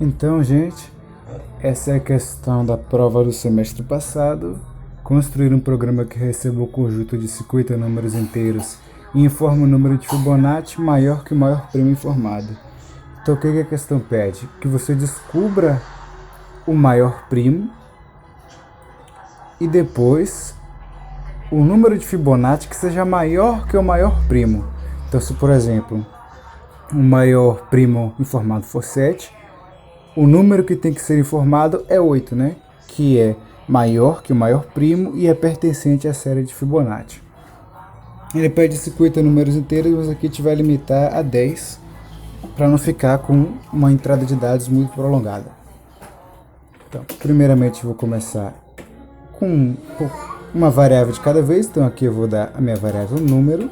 Então, gente, essa é a questão da prova do semestre passado. Construir um programa que receba um conjunto de 50 números inteiros e informa o número de Fibonacci maior que o maior primo informado. Então, o que a questão pede? Que você descubra o maior primo e depois o número de Fibonacci que seja maior que o maior primo. Então, se por exemplo, o maior primo informado for 7, o número que tem que ser informado é 8, né? Que é maior que o maior primo e é pertencente à série de Fibonacci. Ele pede 50 números inteiros, mas aqui a gente vai limitar a 10 para não ficar com uma entrada de dados muito prolongada. Então, primeiramente vou começar com uma variável de cada vez. Então aqui eu vou dar a minha variável número,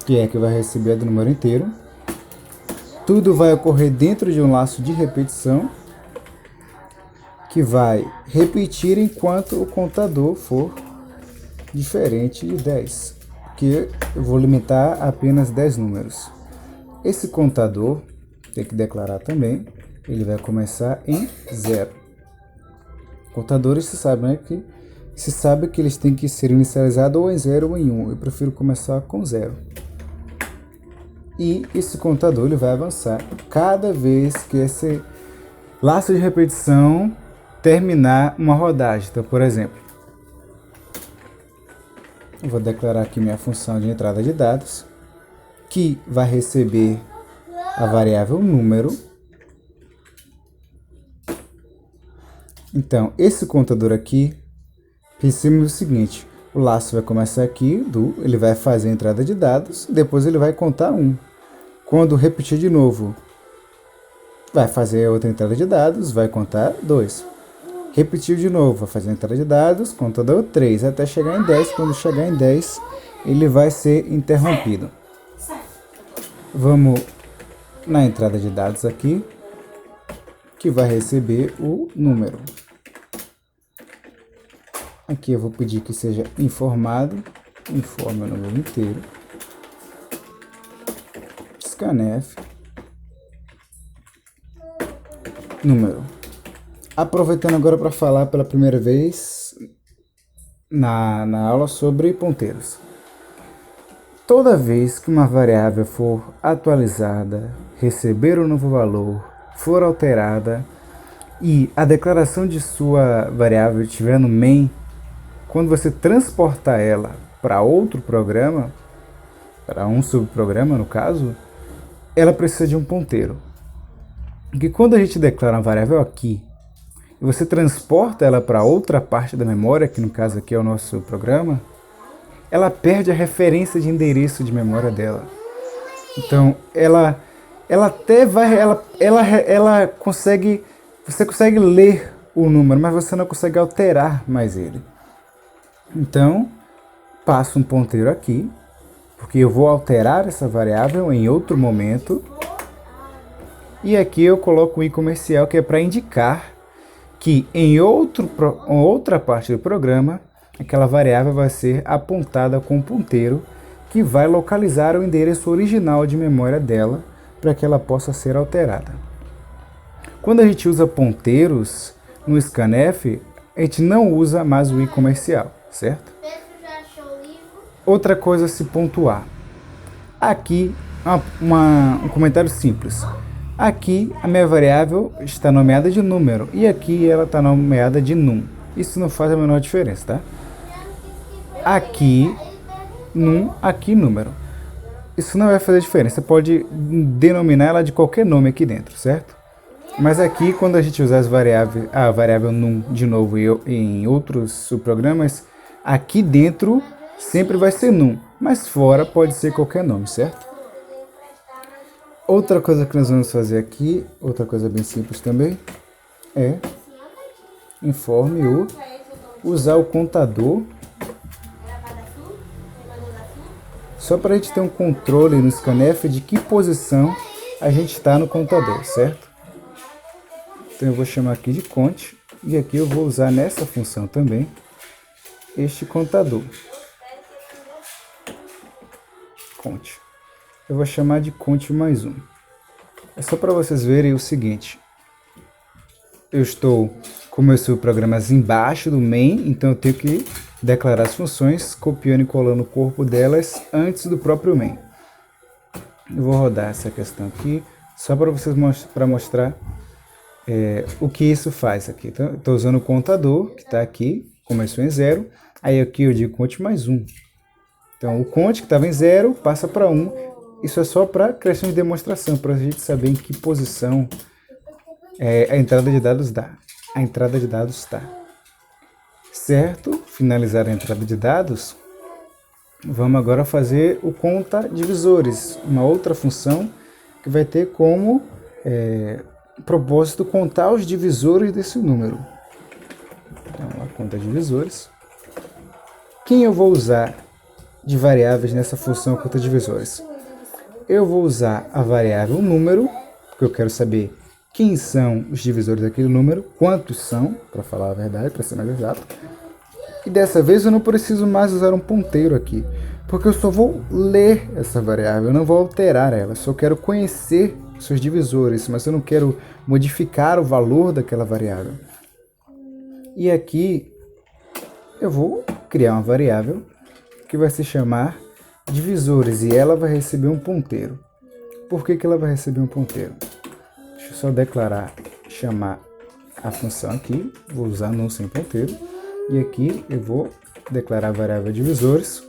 que é a que vai receber do número inteiro. Tudo vai ocorrer dentro de um laço de repetição, que vai repetir enquanto o contador for diferente de 10, que eu vou limitar a apenas 10 números. Esse contador, tem que declarar também, ele vai começar em 0. Contadores, se sabe, né, que se sabe que eles têm que ser inicializados ou em 0 ou em 1. Eu prefiro começar com 0. E esse contador ele vai avançar cada vez que esse laço de repetição terminar uma rodagem. Então, por exemplo, eu vou declarar aqui minha função de entrada de dados, que vai receber a variável número. Então, esse contador aqui, pensemos o seguinte: o laço vai começar aqui, ele vai fazer a entrada de dados, depois ele vai contar 1. Quando repetir de novo, vai fazer outra entrada de dados, vai contar 2. Repetiu de novo, vai fazer a entrada de dados, contador 3, até chegar em 10. Quando chegar em 10, ele vai ser interrompido. Vamos na entrada de dados aqui, que vai receber o número. Aqui eu vou pedir que seja informado, informe o número inteiro. Scanf, número. Aproveitando agora para falar pela primeira vez na aula sobre ponteiros. Toda vez que uma variável for atualizada, receber um novo valor, for alterada e a declaração de sua variável estiver no main, quando você transportar ela para outro programa, para um subprograma no caso, ela precisa de um ponteiro. Porque quando a gente declara uma variável aqui, e você transporta ela para outra parte da memória, que no caso aqui é o nosso programa, ela perde a referência de endereço de memória dela. Então, ela até vai, ela consegue, você consegue ler o número, mas você não consegue alterar mais ele. Então, passo um ponteiro aqui, porque eu vou alterar essa variável em outro momento. E aqui eu coloco um i comercial, que é para indicar que em outra parte do programa, aquela variável vai ser apontada com um ponteiro que vai localizar o endereço original de memória dela para que ela possa ser alterada. Quando a gente usa ponteiros no scanf, a gente não usa mais o i comercial, certo? Outra coisa a se pontuar. Aqui, um comentário simples. Aqui a minha variável está nomeada de número e aqui ela está nomeada de num. Isso não faz a menor diferença, tá? Aqui num, aqui número. Isso não vai fazer diferença. Você pode denominar ela de qualquer nome aqui dentro, certo? Mas aqui, quando a gente usar a variável num de novo em outros subprogramas, aqui dentro sempre vai ser num, mas fora pode ser qualquer nome, certo? Outra coisa que nós vamos fazer aqui, outra coisa bem simples também, é usar o contador, só para a gente ter um controle no scanf de que posição a gente está no contador, certo? Então eu vou chamar aqui de cont, e aqui eu vou usar nessa função também este contador. Cont. Eu vou chamar de cont mais 1. É só para vocês verem o seguinte. eu estou com meus subprogramas embaixo do main, então eu tenho que declarar as funções copiando e colando o corpo delas antes do próprio main. Eu vou rodar essa questão aqui só para vocês mostrar o que isso faz aqui. Então, estou usando o contador que está aqui, começou em 0, aí aqui eu digo conte mais 1. Então o conte que estava em 0 passa para 1. Isso é só para questão de demonstração, para a gente saber em que posição a entrada de dados está. Certo? Finalizar a entrada de dados. Vamos agora fazer o conta divisores, uma outra função que vai ter como propósito contar os divisores desse número. Então, a conta divisores. Quem eu vou usar de variáveis nessa função conta divisores? Eu vou usar a variável número, porque eu quero saber quem são os divisores daquele número, quantos são, para falar a verdade, para ser mais exato. E dessa vez eu não preciso mais usar um ponteiro aqui, porque eu só vou ler essa variável, eu não vou alterar ela, só quero conhecer seus divisores, mas eu não quero modificar o valor daquela variável. E aqui eu vou criar uma variável que vai se chamar divisores e ela vai receber um ponteiro. Por que ela vai receber um ponteiro? Deixa eu só declarar, chamar a função aqui, vou usar não sem ponteiro, e aqui eu vou declarar a variável divisores,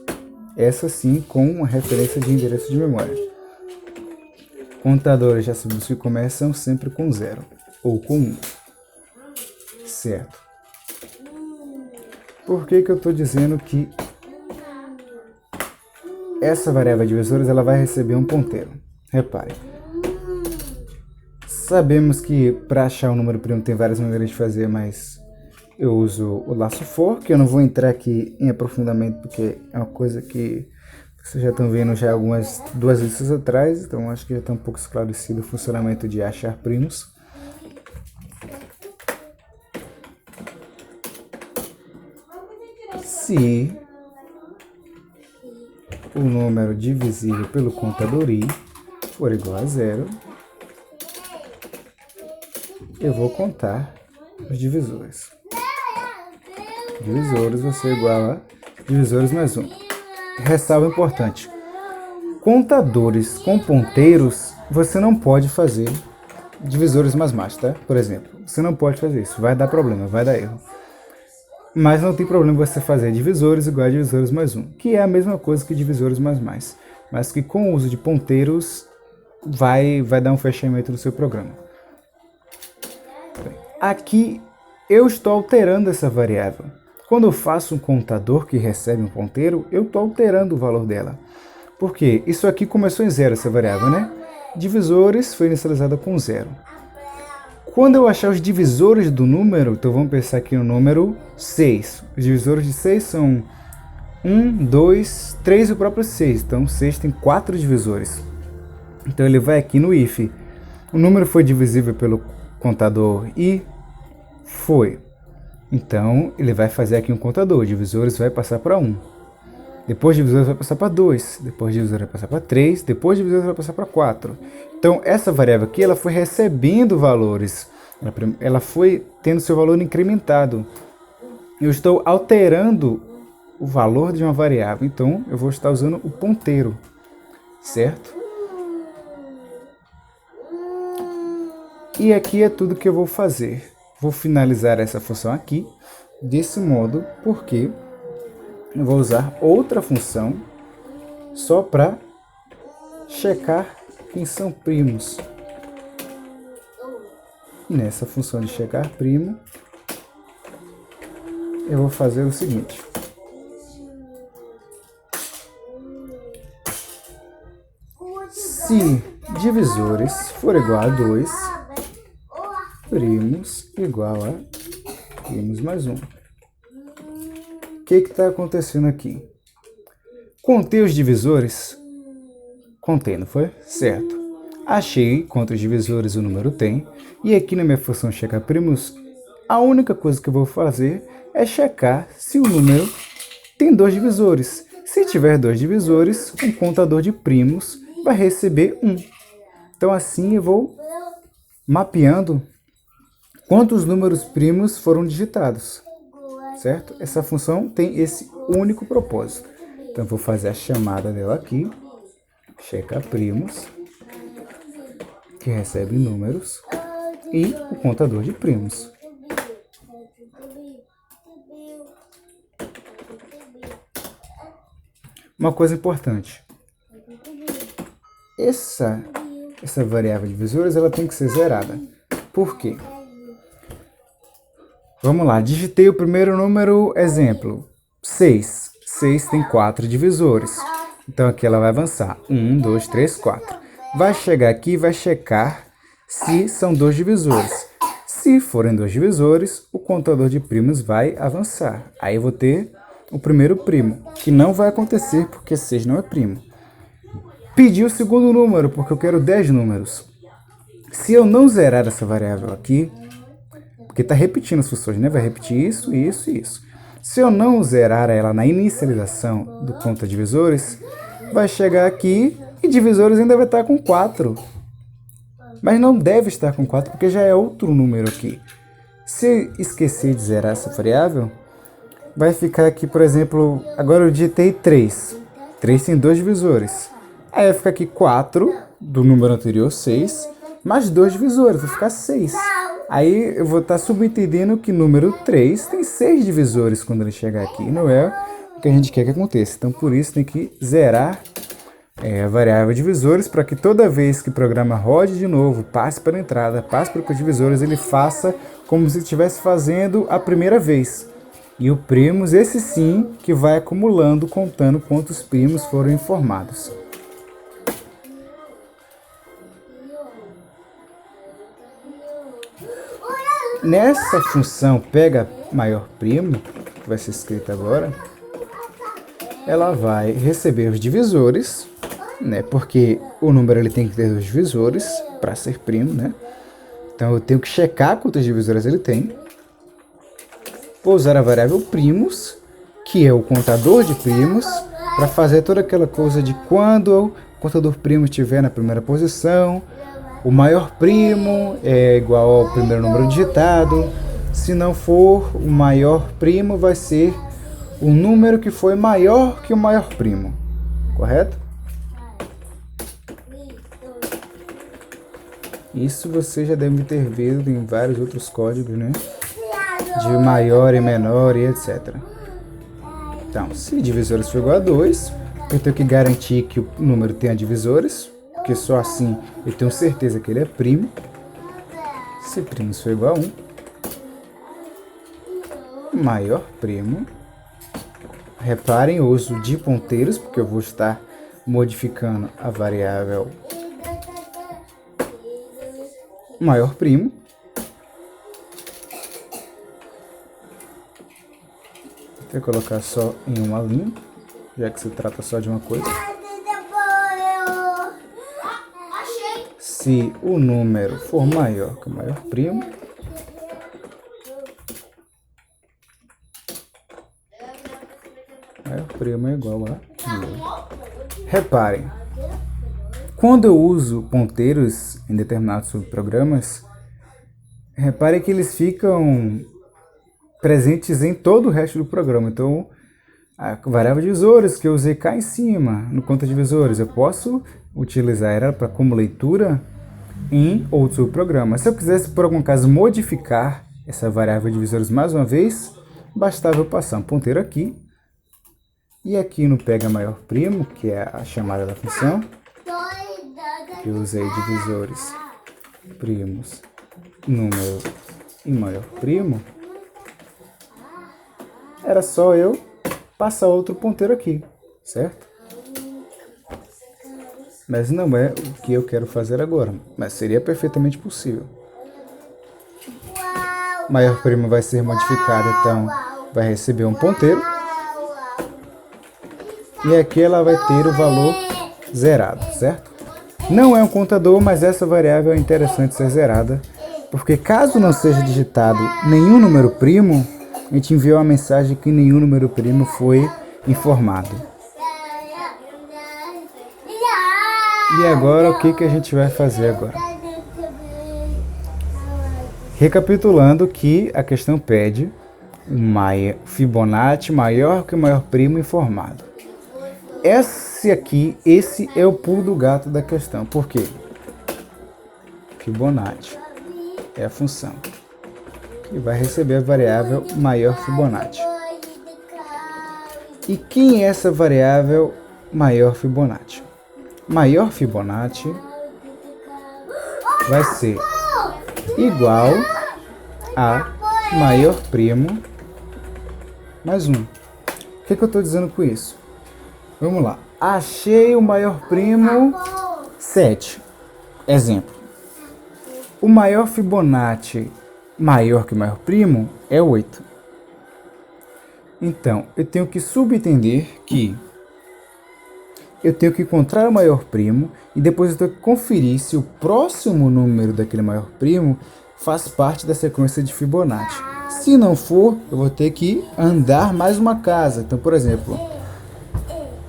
essa sim com uma referência de endereço de memória. Contadores já sabemos que começam sempre com 0 ou com 1, certo? Por que eu estou dizendo que essa variável divisores ela vai receber um ponteiro? Repare. Sabemos que para achar um número primo tem várias maneiras de fazer, mas eu uso o laço for, que eu não vou entrar aqui em aprofundamento porque é uma coisa que vocês já estão vendo já duas listas atrás, então acho que já está um pouco esclarecido o funcionamento de achar primos. Se o número divisível pelo contador i for igual a 0, eu vou contar os divisores. Divisores vai ser igual a divisores mais 1. Ressalva importante. Contadores com ponteiros, você não pode fazer divisores mais, tá? Por exemplo, você não pode fazer isso. Vai dar problema, vai dar erro. Mas não tem problema você fazer divisores igual a divisores mais 1, que é a mesma coisa que divisores mais, mas que com o uso de ponteiros vai dar um fechamento no seu programa. Bem, aqui eu estou alterando essa variável. Quando eu faço um contador que recebe um ponteiro, eu estou alterando o valor dela. Por quê? Isso aqui começou em 0, essa variável, né? Divisores foi inicializada com 0. Quando eu achar os divisores do número, então vamos pensar aqui no número 6. Os divisores de 6 são 1, 2, 3 e o próprio 6. Então 6 tem 4 divisores. Então ele vai aqui no if. O número foi divisível pelo contador i? Foi. Então ele vai fazer aqui um contador. Divisores vai passar para 1. Depois divisores vai passar para 2. Depois divisores vai passar para 3. Depois divisores vai passar para 4. Então, essa variável aqui, ela foi recebendo valores. Ela foi tendo seu valor incrementado. Eu estou alterando o valor de uma variável. Então, eu vou estar usando o ponteiro. Certo? E aqui é tudo que eu vou fazer. Vou finalizar essa função aqui. Desse modo, porque eu vou usar outra função só para checar quem são primos. Nessa função de checar primo, eu vou fazer o seguinte. Se divisores for igual a 2, primos igual a primos mais 1. O que está acontecendo aqui? Contei os divisores? Contei, não foi? Certo. Achei quantos divisores o número tem. E aqui na minha função checar primos, a única coisa que eu vou fazer é checar se o número tem 2 divisores. Se tiver 2 divisores, um contador de primos vai receber 1. Então assim eu vou mapeando quantos números primos foram digitados, certo? Essa função tem esse único propósito. Então, vou fazer a chamada dela aqui, checa primos, que recebe números, e o contador de primos. Uma coisa importante, essa variável divisores ela tem que ser zerada. Por quê? Vamos lá, digitei o primeiro número, exemplo, 6. 6 tem 4 divisores. Então aqui ela vai avançar. 1, 2, 3, 4. Vai chegar aqui e vai checar se são 2 divisores. Se forem 2 divisores, o contador de primos vai avançar. Aí eu vou ter o primeiro primo, que não vai acontecer porque 6 não é primo. Pedi o segundo número, porque eu quero 10 números. Se eu não zerar essa variável aqui, porque está repetindo as funções, né? Vai repetir isso, isso e isso. Se eu não zerar ela na inicialização do conta divisores, vai chegar aqui e divisores ainda vai estar com 4. Mas não deve estar com 4 porque já é outro número aqui. Se esquecer de zerar essa variável, vai ficar aqui, por exemplo, agora eu digitei 3. 3 tem 2 divisores. Aí vai ficar aqui 4 do número anterior, 6, mais 2 divisores, vai ficar 6. Aí eu vou estar subentendendo que número 3 tem 6 divisores quando ele chegar aqui. Não é o que a gente quer que aconteça. Então, por isso, tem que zerar a variável divisores para que toda vez que o programa rode de novo, passe pela entrada, passe pelos divisores, ele faça como se estivesse fazendo a primeira vez. E o primos, esse sim, que vai acumulando, contando quantos primos foram informados. Nessa função pega maior primo, que vai ser escrita agora, ela vai receber os divisores, né? Porque o número ele tem que ter 2 divisores para ser primo, né? Então eu tenho que checar quantos divisores ele tem. Vou usar a variável primos, que é o contador de primos, para fazer toda aquela coisa de quando o contador primo estiver na primeira posição, o maior primo é igual ao primeiro número digitado. Se não for o maior primo, vai ser o número que foi maior que o maior primo. Correto? Isso você já deve ter visto em vários outros códigos, né? De maior e menor e etc. Então, se divisores for igual a 2, eu tenho que garantir que o número tenha divisores, porque só assim eu tenho certeza que ele é primo. Se primos for igual a 1, maior primo. Reparem o uso de ponteiros, porque eu vou estar modificando a variável maior primo. Vou colocar só em uma linha, já que se trata só de uma coisa. Se o número for maior que o maior primo, maior primo é igual a 1. Reparem, quando eu uso ponteiros em determinados subprogramas, reparem que eles ficam presentes em todo o resto do programa. Então, a variável divisores que eu usei cá em cima, no conta divisores, eu posso utilizar ela para como leitura em outro subprograma. Se eu quisesse, por algum caso, modificar essa variável divisores mais uma vez, bastava eu passar um ponteiro aqui, e aqui no pega maior primo, que é a chamada da função, que eu usei divisores, primos, número e maior primo, era só eu passar outro ponteiro aqui, certo? Mas não é o que eu quero fazer agora, mas seria perfeitamente possível. Maior primo vai ser modificado, então vai receber um ponteiro. E aqui ela vai ter o valor zerado, certo? Não é um contador, mas essa variável é interessante ser zerada, porque caso não seja digitado nenhum número primo, a gente enviou a mensagem que nenhum número primo foi informado. E agora, o que a gente vai fazer agora? Recapitulando que a questão pede Fibonacci maior que o maior primo informado. Esse é o pulo do gato da questão. Por quê? Fibonacci é a função que vai receber a variável maior Fibonacci. E quem é essa variável maior Fibonacci? Maior Fibonacci vai ser igual a maior primo mais 1. O que eu estou dizendo com isso? Vamos lá. Achei o maior primo 7. Exemplo. O maior Fibonacci maior que o maior primo é 8. Então, eu tenho que subentender que eu tenho que encontrar o maior primo e depois eu tenho que conferir se o próximo número daquele maior primo faz parte da sequência de Fibonacci. Se não for, eu vou ter que andar mais uma casa. Então, por exemplo,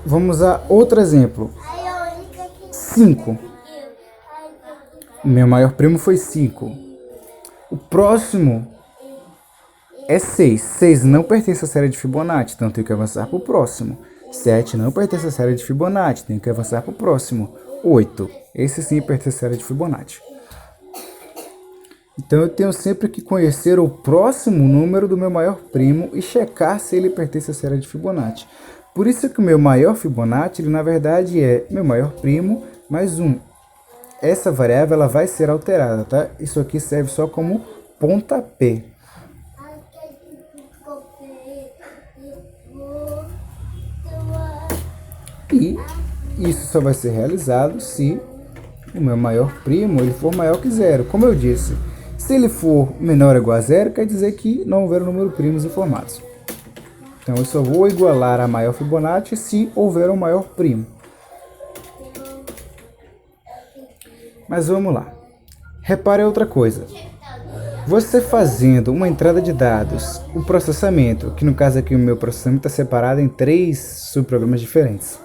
vamos a outro exemplo. 5. Meu maior primo foi 5. O próximo é 6. 6 não pertence à série de Fibonacci, então eu tenho que avançar para o próximo. 7 não pertence à série de Fibonacci, tenho que avançar para o próximo. 8. Esse sim pertence à série de Fibonacci. Então eu tenho sempre que conhecer o próximo número do meu maior primo e checar se ele pertence à série de Fibonacci. Por isso que o meu maior Fibonacci, ele, na verdade, é meu maior primo mais 1. Essa variável ela vai ser alterada, tá? Isso aqui serve só como pontapé. E isso só vai ser realizado se o meu maior primo ele for maior que 0. Como eu disse, se ele for menor ou igual a 0, quer dizer que não houver um número primos informados. Então eu só vou igualar a maior Fibonacci se houver um maior primo. Mas vamos lá. Repare outra coisa. Você fazendo uma entrada de dados, o processamento, que no caso aqui o meu processamento está separado em 3 subprogramas diferentes.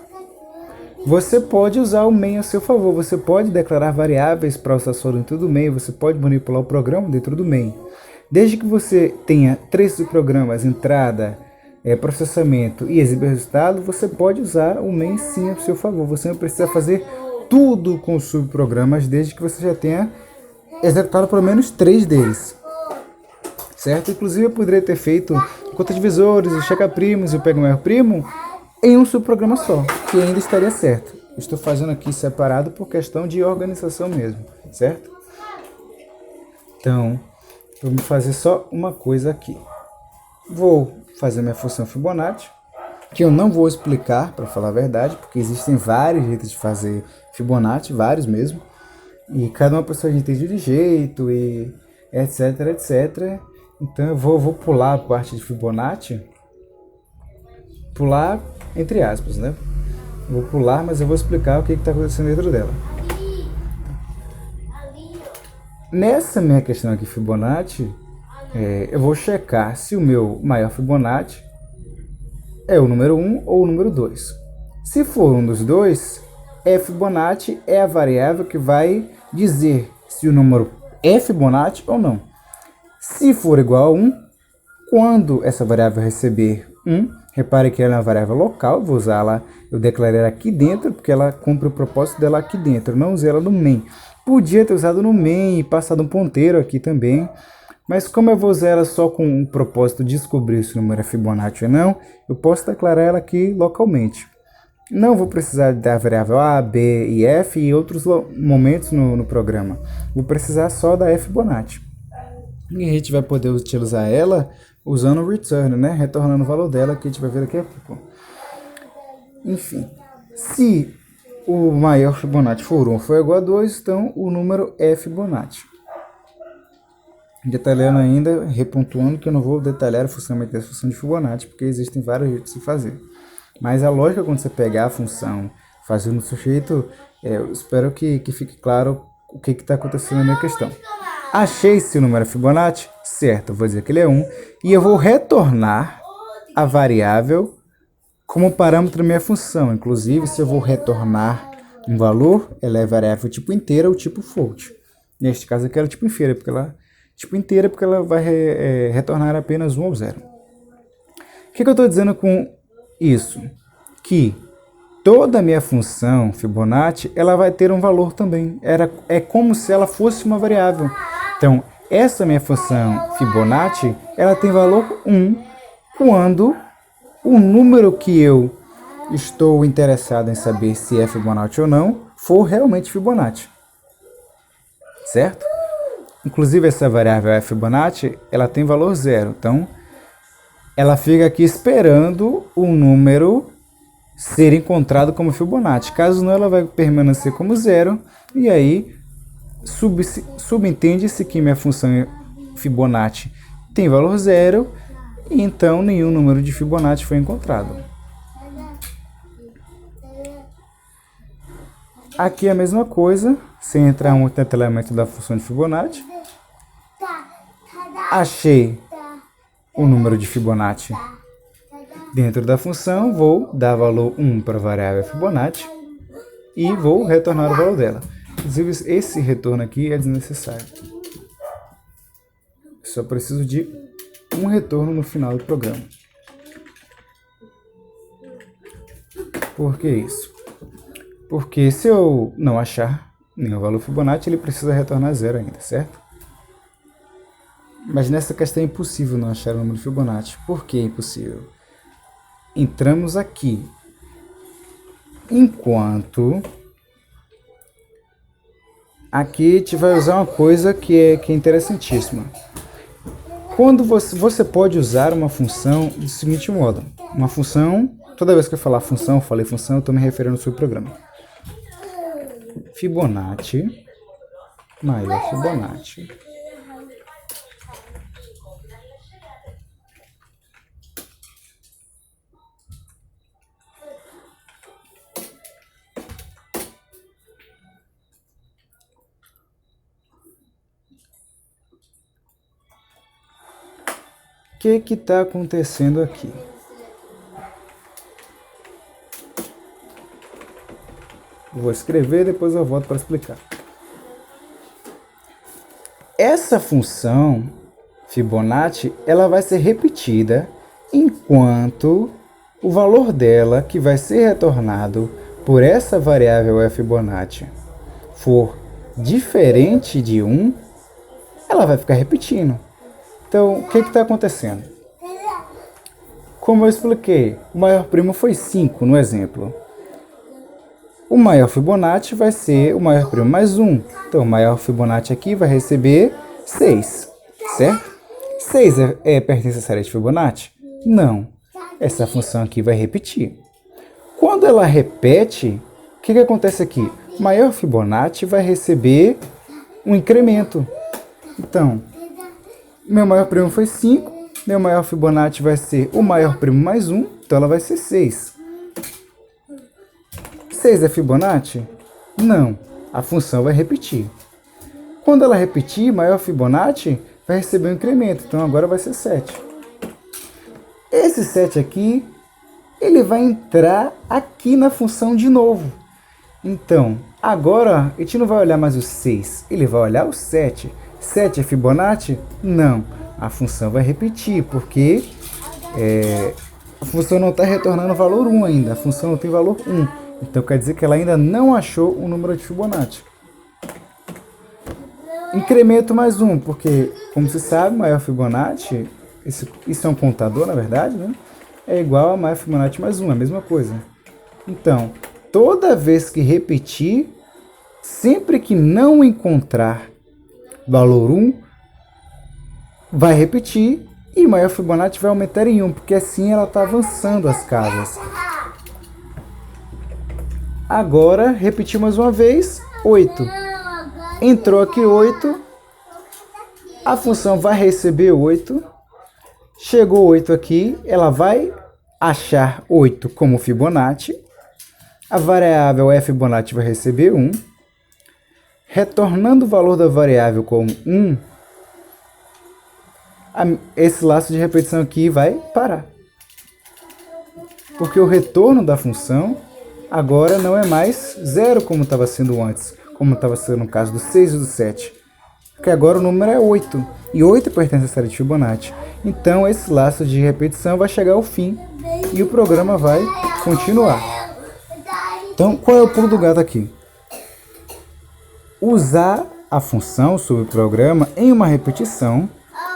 Você pode usar o main a seu favor, você pode declarar variáveis processor dentro do main, você pode manipular o programa dentro do main. Desde que você tenha 3 subprogramas, entrada, processamento e exibir resultado, você pode usar o main sim a seu favor. Você não precisa fazer tudo com os subprogramas, desde que você já tenha executado pelo menos 3 deles. Certo? Inclusive eu poderia ter feito conta divisores, o checa-primos e o pega-maior-primo em um subprograma só, que ainda estaria certo. Eu estou fazendo aqui separado por questão de organização mesmo, certo? Então, vamos fazer só uma coisa aqui. Vou fazer minha função Fibonacci, que eu não vou explicar, para falar a verdade, porque existem vários jeitos de fazer Fibonacci, vários mesmo, e cada uma pessoa entende de jeito, e etc, etc. Então eu vou pular a parte de Fibonacci, pular entre aspas, né? Vou pular, mas eu vou explicar o que está acontecendo dentro dela. Nessa minha questão aqui Fibonacci, eu vou checar se o meu maior Fibonacci é o número 1 ou o número 2. Se for um dos dois, Fibonacci é a variável que vai dizer se o número é Fibonacci ou não. Se for igual a 1, quando essa variável receber 1, repare que ela é uma variável local, vou usar ela, eu declarei ela aqui dentro, porque ela cumpre o propósito dela aqui dentro, eu não usei ela no main. Podia ter usado no main e passado um ponteiro aqui também, mas como eu vou usar ela só com o propósito de descobrir se o número é Fibonacci ou não, eu posso declarar ela aqui localmente. Não vou precisar da variável A, B e F e outros momentos no programa. Vou precisar só da Fibonacci. E a gente vai poder utilizar ela usando o return, né? Retornando o valor dela, que a gente vai ver daqui a pouco. Enfim, se o maior Fibonacci for 1 for igual a 2, então o número é Fibonacci. Detalhando ainda, repontuando que eu não vou detalhar o funcionamento dessa função de Fibonacci, porque existem vários jeitos de fazer. Mas a lógica, quando você pegar a função, fazer no sujeito, eu espero que fique claro o que está acontecendo na minha questão. Achei se o número é Fibonacci? Certo, eu vou dizer que ele é 1, e eu vou retornar a variável como parâmetro da minha função. Inclusive, se eu vou retornar um valor, ela é variável tipo inteira ou tipo float. Neste caso aqui ela é tipo inteira, porque ela tipo inteira, porque ela vai retornar apenas 1 ou 0. O que eu estou dizendo com isso? Que toda a minha função Fibonacci, ela vai ter um valor também. É como se ela fosse uma variável. Então, essa minha função Fibonacci, ela tem valor 1 quando o número que eu estou interessado em saber se é Fibonacci ou não for realmente Fibonacci. Certo? Inclusive, essa variável f Fibonacci, ela tem valor 0. Então, ela fica aqui esperando o número ser encontrado como Fibonacci. Caso não, ela vai permanecer como 0. E aí, subentende-se que minha função Fibonacci tem valor 0. E então, nenhum número de Fibonacci foi encontrado. Aqui é a mesma coisa, sem entrar muito no detalhamento da função de Fibonacci. Achei o número de Fibonacci dentro da função, vou dar valor 1 para a variável Fibonacci e vou retornar o valor dela. Inclusive, esse retorno aqui é desnecessário. Só preciso de um retorno no final do programa. Por que isso? Porque se eu não achar nenhum valor Fibonacci, ele precisa retornar 0 ainda, certo? Mas nessa questão é impossível não achar o número Fibonacci. Por que é impossível? Entramos aqui. Enquanto... Aqui a gente vai usar uma coisa que é interessantíssima. Quando você pode usar uma função do seguinte modo. Uma função... Toda vez que eu falar função, eu falei função, eu estou me referindo ao seu programa. Fibonacci maior Fibonacci. O que está acontecendo aqui? Vou escrever, depois eu volto para explicar. Essa função Fibonacci, ela vai ser repetida enquanto o valor dela, que vai ser retornado por essa variável f Fibonacci, for diferente de 1, ela vai ficar repetindo. Então, o que está acontecendo? Como eu expliquei, o maior primo foi 5 no exemplo. O maior Fibonacci vai ser o maior primo mais 1. Então, o maior Fibonacci aqui vai receber 6, certo? 6 pertence à série de Fibonacci? Não. Essa função aqui vai repetir. Quando ela repete, o que acontece aqui? O maior Fibonacci vai receber um incremento. Então, meu maior primo foi 5, meu maior Fibonacci vai ser o maior primo mais 1, então ela vai ser 6. 6 é Fibonacci? Não, a função vai repetir. Quando ela repetir, maior Fibonacci vai receber um incremento, então agora vai ser 7. Esse 7 aqui, ele vai entrar aqui na função de novo. Então, agora a gente não vai olhar mais o 6, ele vai olhar o 7. 7 é Fibonacci? Não. A função vai repetir, porque a função não está retornando o valor 1 ainda. A função não tem valor 1. Então quer dizer que ela ainda não achou o número de Fibonacci. Incremento mais 1, porque, como se sabe, maior Fibonacci, isso é um contador, na verdade, né? É igual a maior Fibonacci mais 1, é a mesma coisa. Então, toda vez que repetir, sempre que não encontrar valor 1, vai repetir e maior Fibonacci vai aumentar em 1, porque assim ela está avançando as casas. Agora, repetir mais uma vez, 8. Entrou aqui 8, a função vai receber 8, chegou 8 aqui, ela vai achar 8 como Fibonacci, a variável f Fibonacci vai receber 1, retornando o valor da variável como 1, esse laço de repetição aqui vai parar. Porque o retorno da função agora não é mais 0 como estava sendo antes, como estava sendo no caso do 6 e do 7. Porque agora o número é 8. E 8 pertence à série de Fibonacci. Então esse laço de repetição vai chegar ao fim. E o programa vai continuar. Então qual é o pulo do gato aqui? Usar a função subprograma em uma repetição.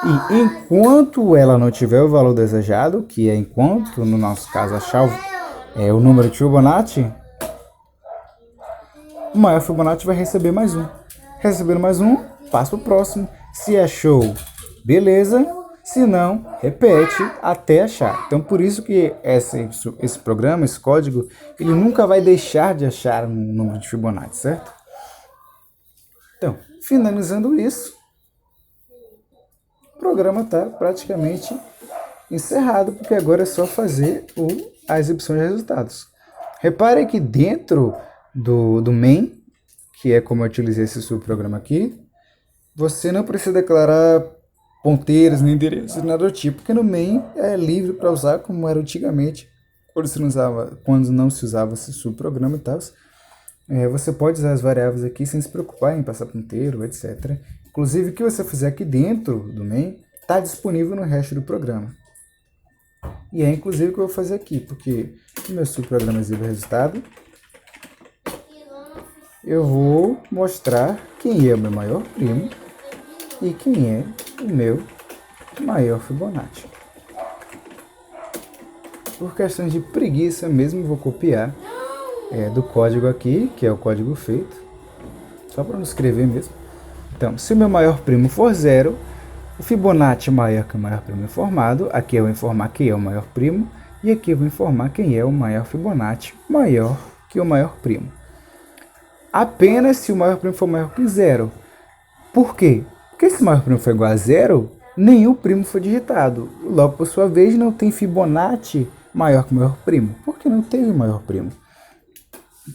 E enquanto ela não tiver o valor desejado, que é enquanto, no nosso caso, achar o número de Fibonacci, o maior Fibonacci vai receber mais um. Recebendo mais um, passa para o próximo. Se achou, beleza. Se não, repete até achar. Então, por isso que esse programa, esse código, ele nunca vai deixar de achar um número de Fibonacci, certo? Então, finalizando isso, o programa está praticamente encerrado, porque agora é só fazer a exibição de resultados. Repare que dentro do main, que é como eu utilizei esse subprograma aqui, você não precisa declarar ponteiros nem endereços, nada do tipo, porque no main é livre para usar como era antigamente, quando não se usava esse subprograma e tal. Você pode usar as variáveis aqui sem se preocupar em passar ponteiro, etc. Inclusive, o que você fizer aqui dentro do main está disponível no resto do programa. E é inclusive o que eu vou fazer aqui, porque no meu subprograma exibe o resultado, eu vou mostrar quem é o meu maior primo e quem é o meu maior Fibonacci. Por questões de preguiça mesmo, vou copiar do código aqui, que é o código feito, só para não escrever mesmo. Então, se o meu maior primo for 0, o Fibonacci maior que o maior primo informado, aqui eu vou informar quem é o maior primo, e aqui eu vou informar quem é o maior Fibonacci maior que o maior primo. Apenas se o maior primo for maior que 0. Por quê? Porque se o maior primo for igual a 0, nenhum primo foi digitado. Logo, por sua vez, não tem Fibonacci maior que o maior primo, porque não teve maior primo.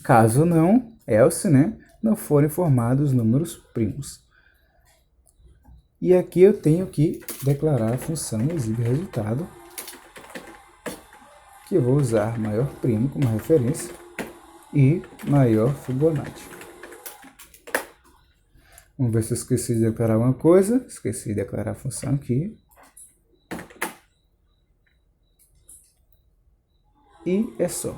Caso não, else, não forem informados números primos. E aqui eu tenho que declarar a função exibe resultado, que eu vou usar maior primo como referência e maior Fibonacci. Vamos ver se eu esqueci de declarar alguma coisa. Esqueci de declarar a função aqui. E é só.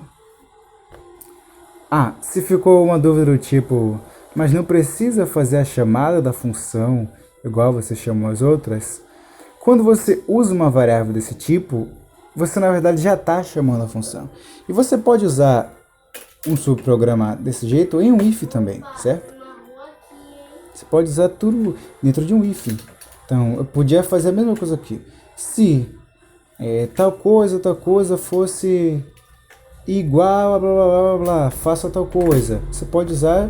Se ficou uma dúvida do tipo, mas não precisa fazer a chamada da função igual você chamou as outras? Quando você usa uma variável desse tipo, você na verdade já está chamando a função. E você pode usar um subprograma desse jeito em um if também, certo? Você pode usar tudo dentro de um if. Então, eu podia fazer a mesma coisa aqui. Se tal coisa fosse igual a blá blá blá blá blá, faça tal coisa. Você pode usar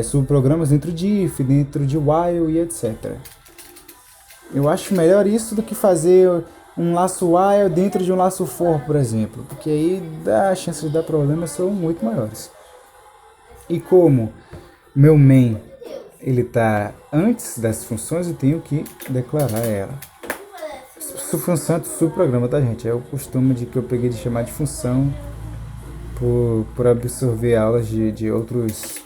subprogramas dentro de if, dentro de while e etc. Eu acho melhor isso do que fazer um laço while dentro de um laço for, por exemplo, porque aí as chances de dar problemas são muito maiores. E como meu main ele está antes das funções, eu tenho que declarar ela. Função de subprograma, tá, gente? É o costume que eu peguei de chamar de função por absorver aulas de outras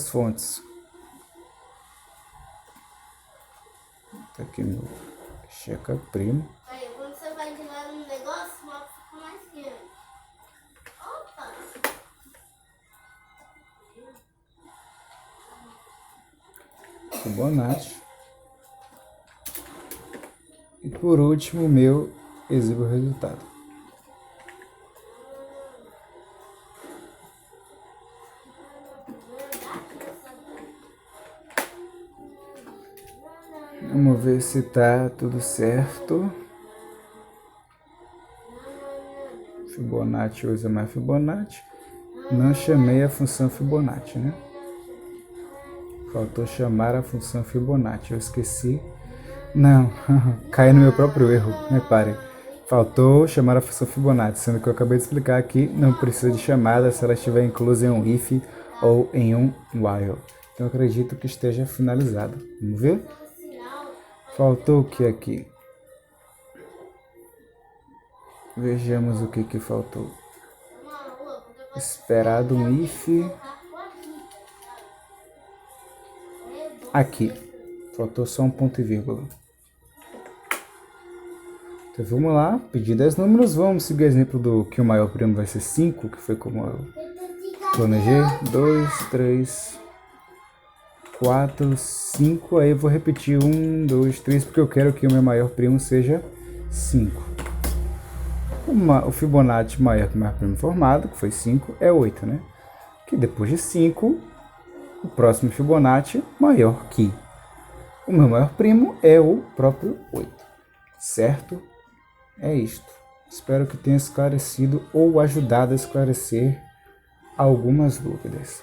fontes. Tá aqui meu checa primo. Aí, quando você vai de lá no negócio, o mapa fica mais grande. Opa! Fibonacci. E por último, meu exibe o resultado. Vamos ver se tá tudo certo. Fibonacci usa mais Fibonacci. Não chamei a função Fibonacci, Faltou chamar a função Fibonacci. Eu esqueci. Não, caí no meu próprio erro. Repare. Faltou chamar a função Fibonacci, sendo que eu acabei de explicar aqui, não precisa de chamada se ela estiver inclusa em um if ou em um while. Então eu acredito que esteja finalizado. Vamos ver? Faltou o que aqui? Vejamos o que faltou. Esperado um if. aqui. Faltou só um ponto e vírgula. Então vamos lá, pedir 10 números. Vamos seguir o exemplo do que o maior primo vai ser 5, que foi como eu planejei. 2, 3, 4, 5. Aí eu vou repetir 1, 2, 3, porque eu quero que o meu maior primo seja 5. O Fibonacci maior que o maior primo formado, que foi 5, é 8, né? Que depois de 5, o próximo Fibonacci maior que o meu maior primo é o próprio 8, certo? É isto. Espero que tenha esclarecido ou ajudado a esclarecer algumas dúvidas.